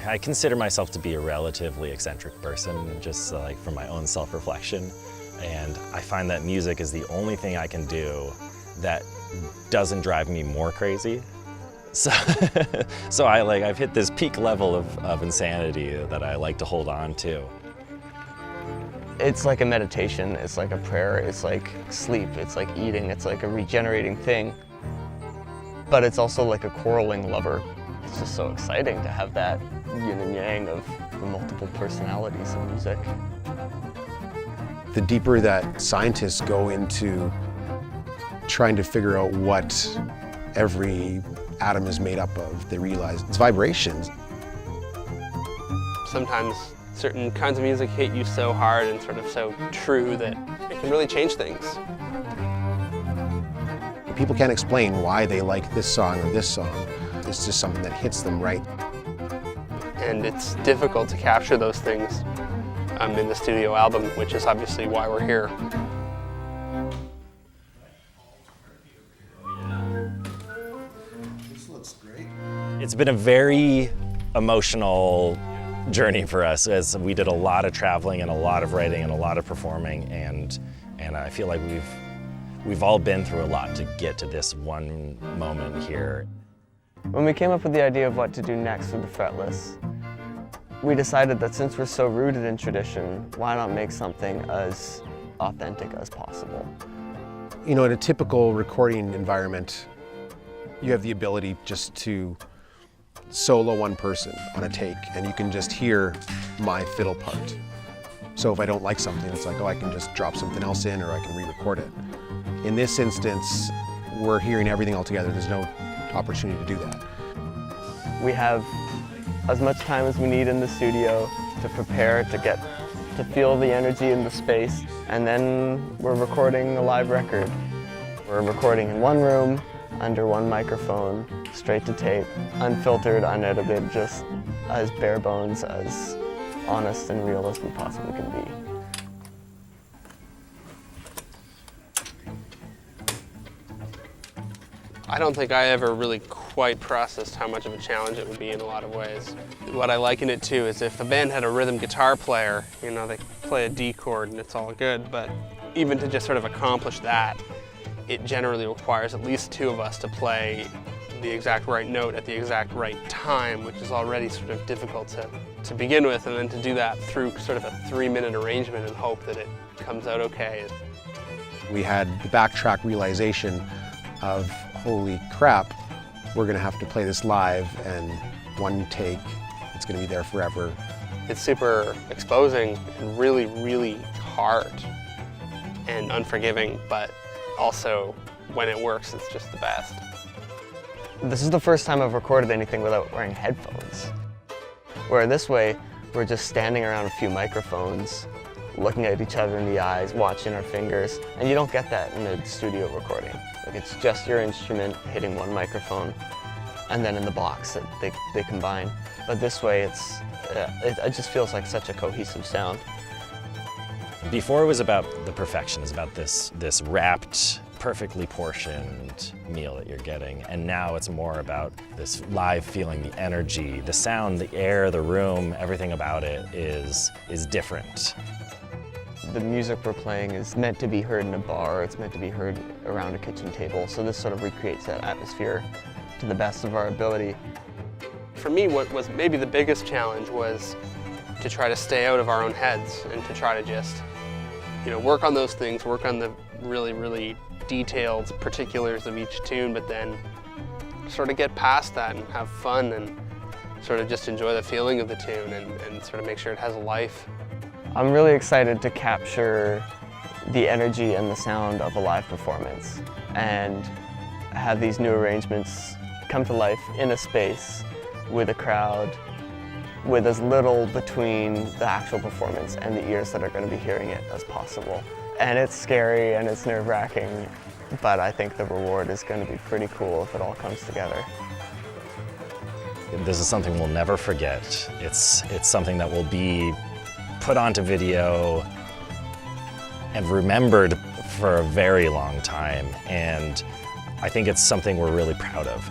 I consider myself to be a relatively eccentric person, just like from my own self-reflection. And I find that music is the only thing I can do that doesn't drive me more crazy. So, I've hit this peak level of insanity that I like to hold on to. It's like a meditation, it's like a prayer, it's like sleep, it's like eating, it's like a regenerating thing. But it's also like a quarreling lover. It's just so exciting to have that yin and yang of the multiple personalities of music. The deeper that scientists go into trying to figure out what every atom is made up of, they realize it's vibrations. Sometimes certain kinds of music hit you so hard and sort of so true that it can really change things. People can't explain why they like this song or this song. It's just something that hits them right. And it's difficult to capture those things in the studio album, which is obviously why we're here. This looks great. It's been a very emotional journey for us, as we did a lot of traveling and a lot of writing and a lot of performing, and I feel like we've all been through a lot to get to this one moment here. When we came up with the idea of what to do next with the Fretless, we decided that since we're so rooted in tradition, why not make something as authentic as possible? You know, in a typical recording environment, you have the ability just to solo one person on a take, and you can just hear my fiddle part. So if I don't like something, it's like, oh, I can just drop something else in, or I can re-record it. In this instance, we're hearing everything all together. There's no opportunity to do that. We have as much time as we need in the studio to prepare, to feel the energy in the space, and then we're recording a live record. We're recording in one room, under one microphone, straight to tape, unfiltered, unedited, just as bare bones, as honest and real as we possibly can be. I don't think I ever really quite processed how much of a challenge it would be in a lot of ways. What I liken it to is if a band had a rhythm guitar player, you know, they play a D chord and it's all good, but even to just sort of accomplish that, it generally requires at least two of us to play the exact right note at the exact right time, which is already sort of difficult to begin with, and then to do that through sort of a 3-minute arrangement and hope that it comes out okay. We had the backtrack realization of, holy crap, we're gonna have to play this live, and one take, it's gonna be there forever. It's super exposing and really, really hard and unforgiving, but also when it works, it's just the best. This is the first time I've recorded anything without wearing headphones. Where this way, we're just standing around a few microphones, looking at each other in the eyes, watching our fingers, and you don't get that in a studio recording. Like, it's just your instrument hitting one microphone, and then in the box that they combine. But this way, it just feels like such a cohesive sound. Before it was about the perfection, it's about this wrapped, perfectly portioned meal that you're getting, and now it's more about this live feeling, the energy, the sound, the air, the room, everything about it is different. The music we're playing is meant to be heard in a bar, it's meant to be heard around a kitchen table, so this sort of recreates that atmosphere to the best of our ability. For me, what was maybe the biggest challenge was to try to stay out of our own heads and to try to just, you know, work on those things, work on the really, really detailed particulars of each tune, but then sort of get past that and have fun and sort of just enjoy the feeling of the tune and sort of make sure it has a life. I'm really excited to capture the energy and the sound of a live performance and have these new arrangements come to life in a space with a crowd, with as little between the actual performance and the ears that are going to be hearing it as possible. And it's scary and it's nerve-wracking, but I think the reward is going to be pretty cool if it all comes together. This is something we'll never forget. It's something that will be put onto video and remembered for a very long time, and I think it's something we're really proud of.